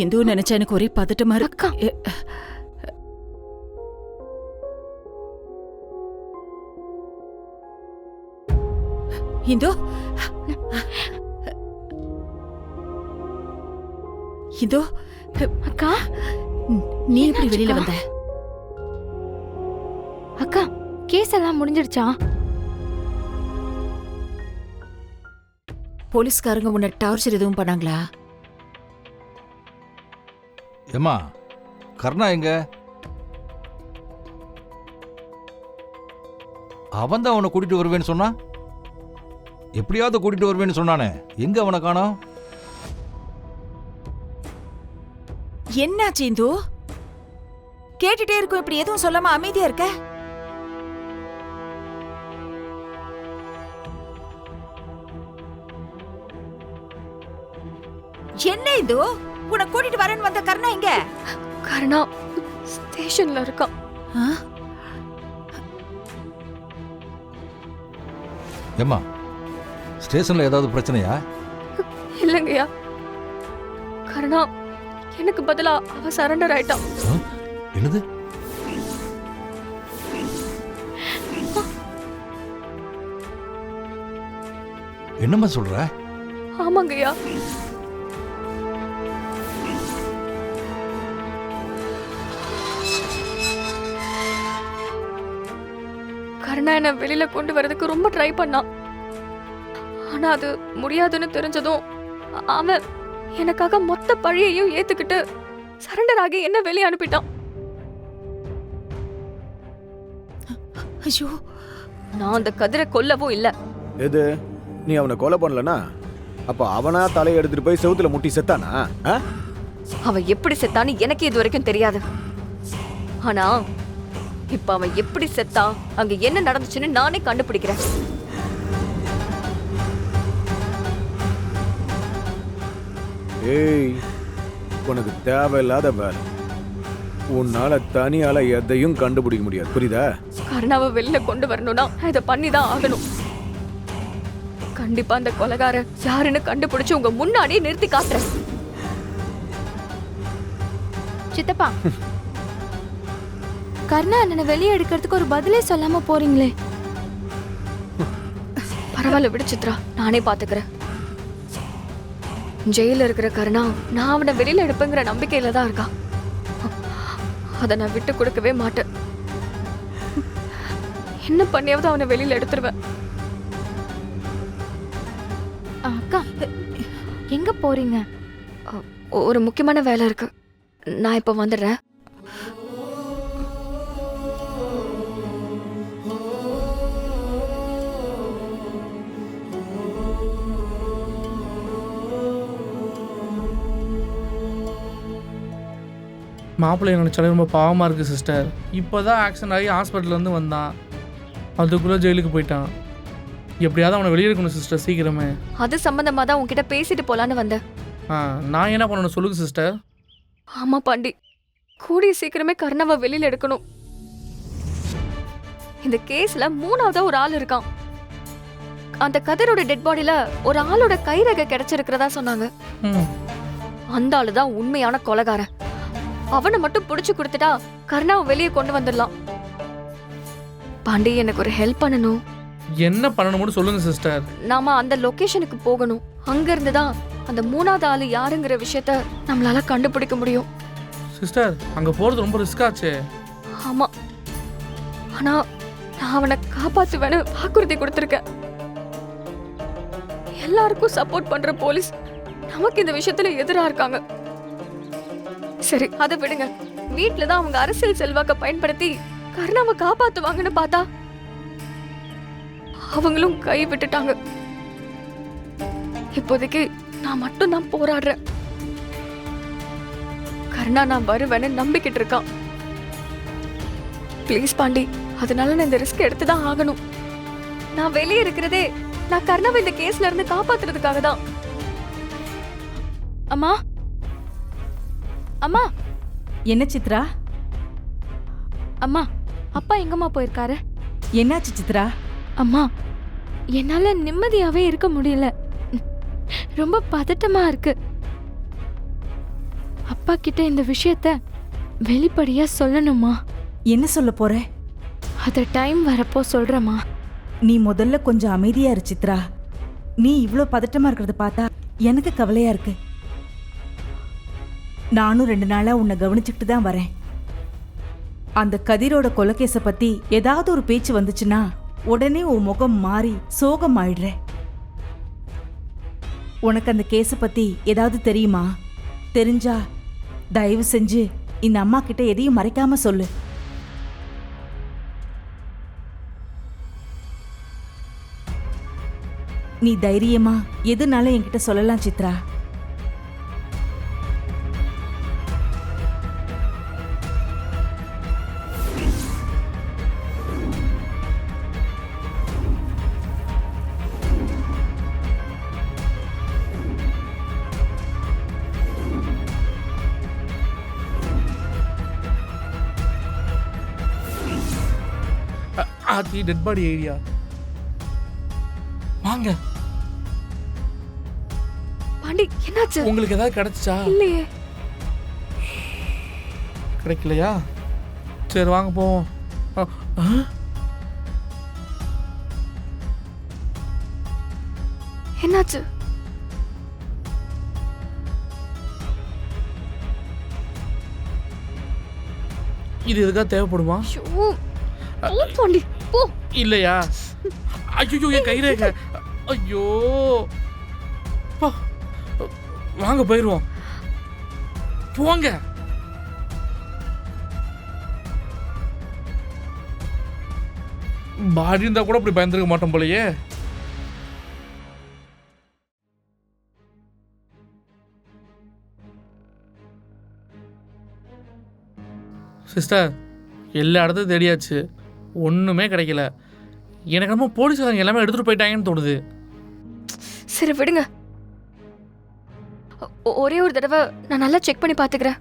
இந்து நினைச்சா எனக்கு ஒரே பதட்டமா இருக்கு. இந்து இந்து அக்கா, நீ எப்படி வெளியில வந்த? அக்கா, கேஸ் எல்லாம் முடிஞ்சிடுச்சா? போலீஸ்காரங்க உன்னை டார்ச்சர் எதுவும் பண்ணாங்களா? ஏம்மா, கர்ணா எங்க? அவன் தான் அவனை கூட்டிட்டு வருவேன்னு சொன்னா. எப்படியாவது கூட்டிட்டு வருவேன்னு சொன்னானே, எங்க அவனை காணோம்? என்னாச்சு இந்து? கேட்டுட்டே இருக்கும், இப்படி எதுவும் சொல்லாம அமைதியா இருக்க? என்ன இது? உன்னை கூட்டிட்டு வரேன்னு வந்த கர்ணா எங்க? கர்ணா ஸ்டேஷன்ல இருக்கான். ஏம்மா, ஸ்டேஷன்ல ஏதாவது பிரச்சனையா? இல்லங்கய்யா, கர்ணா எனக்கு பதிலா அவ சரண்டர் ஆயிட்டான். என்னது? என்னம்மா சொல்ற? ஆமாங்கய்யா. கர்ணா என்ன வெளியில கொண்டு வரதுக்கு ரொம்ப ட்ரை பண்ணான். ஆனா அது முடியாதுன்னு தெரிஞ்சதும் அவன் எனக்காக மொத்த பழியையும் ஏத்துக்கிட்டு சரண்டர் ஆகி என்ன வெளியே அனுப்பிட்டான். ஐயோ, நான் அந்த கதிரை கொல்லவும் இல்ல. எது? நீ அவனை கொலை பண்ணலனா அப்ப அவனா தலையை எடுத்துட்டு போய் செவுத்துல முட்டி செத்தானா? அவன் எப்படி செத்தான்னு எனக்கு இது வரைக்கும் தெரியாது. ஆனா இப்ப அவன் எப்படி செத்தான், அங்க என்ன நடந்துச்சுன்னு நானே கண்டுபிடிக்கிறேன். ஏய், உனக்கு தேவையில்லாத வேலை. உன்னால தனியால எதையும் கண்டுபிடிக்க முடியாது, புரியுதா? கர்ணாவை வெளியில கொண்டு வரணும்னா இதை பண்ணிதான் ஆகணும். கண்டிப்பா அந்த கொலைகார யாருன்னு கண்டுபிடிச்சு உங்க முன்னாடியே நிறுத்தி காட்டுறேன். சித்தப்பா, கர்ணா அண்ணனை வெளியே எடுக்கிறதுக்கு ஒரு பதிலே சொல்லாம போறீங்களே. பரவாயில்ல விடு சித்ரா, நானே பாத்துக்கிறேன். ஜெயில இருக்கிற கர்ணா நான் அவனை வெளியில எடுப்பேங்கிற நம்பிக்கையில தான் இருக்கான். அதை நான் விட்டு கொடுக்கவே மாட்டேன். என்ன பண்ணியாவது அவனை வெளியில எடுத்துருவேன். அக்கா, எங்க போறீங்க? ஒரு முக்கியமான வேலை இருக்கு, நான் இப்ப வந்துடுறேன். மாப்பிள்ளை நினச்சாலே ரொம்ப பாவமாக இருக்குது சிஸ்டர். இப்போ தான் ஆக்சிடென்ட் ஆகி ஹாஸ்பிட்டல்லேருந்து வந்தான், அதுக்குள்ளே ஜெயிலுக்கு போயிட்டான். எப்படியாவது அவனை வெளியே இருக்கணும் சிஸ்டர், சீக்கிரமே. அது சம்பந்தமாக தான் உங்ககிட்ட பேசிட்டு போலான்னு வந்தேன். நான் என்ன பண்ணணும் சொல்லுங்க சிஸ்டர். ஆமா பாண்டி, கூடிய சீக்கிரமே கர்ணாவை வெளியில் எடுக்கணும். இந்த கேஸ்ல மூணாவதா ஒரு ஆள் இருக்கான். அந்த கதிரோட டெட் பாடியில ஒரு ஆளோட கைரேகை கிடைச்சிருக்கிறதா சொன்னாங்க. அந்த ஆளு தான் உண்மையான கொலைகாரன். அவனை மட்டும் புடிச்சு கொடுத்துட்டா கர்ணாவை வெளியே கொண்டு வந்துடலாம். பாண்டி, எனக்கு ஒரு ஹெல்ப் பண்ணணும். என்ன பண்ணணும்னு சொல்லுங்க சிஸ்டர். நாம அந்த லொகேஷனுக்கு போகணும். அங்க இருந்து தான் அந்த மூணாவது ஆளு யாருங்கிற விஷயத்த நம்மளால கண்டுபிடிக்க முடியும். சிஸ்டர், அங்க போறது ரொம்ப ரிஸ்க் ஆச்சு. ஆமா, ஆனா நான் அவனை காப்பாத்துவேன்னு வாக்குறுதி கொடுத்திருக்கேன். எல்லாருக்கும் சப்போர்ட் பண்ற போலீஸ் நமக்கு இந்த விஷயத்துல எதிரா இருக்காங்க. சரி, அதை விடுங்க. வீட்டுலதான் அவங்க அரசியல் செல்வாக்க பயன்படுத்தி கர்ணாவை காப்பாத்துவாங்கன்னு பார்த்தா அவங்களும் கை விட்டுட்டாங்க. இப்போதைக்கு நான் மட்டும் தான் போராடுறேன். கர்ணா நான் வருவேன்னு நம்பிக்கிட்டு இருக்கான். ப்ளீஸ் பாண்டி, அதனால நான் இந்த ரிஸ்க் எடுத்துதான் ஆகணும். நான் வெளியே இருக்கிறதே நான் கர்ணாவை இந்த கேஸ்ல இருந்து காப்பாத்துறதுக்காக தான். அம்மா, அம்மா. என்ன சித்ரா? அம்மா, அப்பா எங்கம்மா போயிருக்காரு? என்னாச்சு சித்ரா? அம்மா, என்னால நிம்மதியாவே இருக்க முடியல. ரொம்ப பதட்டமா இருக்கு. அப்பா கிட்ட இந்த விஷயத்த வெளிப்படையா சொல்லணுமா? என்ன சொல்ல போற? அத டைம் வரப்போ சொல்றேம்மா. நீ முதல்ல கொஞ்சம் அமைதியா இரு சித்ரா. நீ இவ்ளோ பதட்டமா இருக்கிறத பார்த்தா எனக்கு கவலையா இருக்கு. நானும் 2 நாளா உன்னை கவனிச்சுக்கிட்டு தான் வரேன். அந்த கதிரோட கொலைகேச பத்தி ஏதாவது ஒரு பேச்சு வந்துச்சுன்னா உடனே உன் முகம் மாறி சோகம் ஆயிடுற. உனக்கு அந்த கேஸ பத்தி ஏதாவது தெரியுமா? தெரிஞ்சா தயவு செஞ்சு இந்த அம்மா கிட்ட எதையும் மறைக்காம சொல்லு. நீ தைரியமா எதுனால என்கிட்ட சொல்லலாம் சித்ரா. ஆத்தி டெட் பாடி ஏரியா. வாங்க. பாண்டி என்னாச்சு? உங்களுக்கு ஏதாவது கிடைச்சா? இல்லையே. கிடைக்கலையா? சரி வாங்க போவோம். என்னாச்சு? இது எதுக்காக தேவைப்படுமா? ஐயோ, போ பாண்டி போ. இல்லையா? ஐயோ என் கைரேகை. ஐயோ போ. வாங்க போயிடுவோம். போங்க. பாடி இருந்தா கூட அப்படி பயந்துருக்க மாட்டோம் போலயே. சிஸ்டர், எல்லா இடத்தையும் தேடியாச்சு, ஒன்றுமே கிடைக்கல. எனக்கு நம்ம போலீஸ்காரங்க எல்லாமே எடுத்துகிட்டு போயிட்டாங்கன்னு தோணுது. சரி விடுங்க. ஒரே ஒரு தடவை நான் நல்லா செக் பண்ணி பார்த்துக்கிறேன்.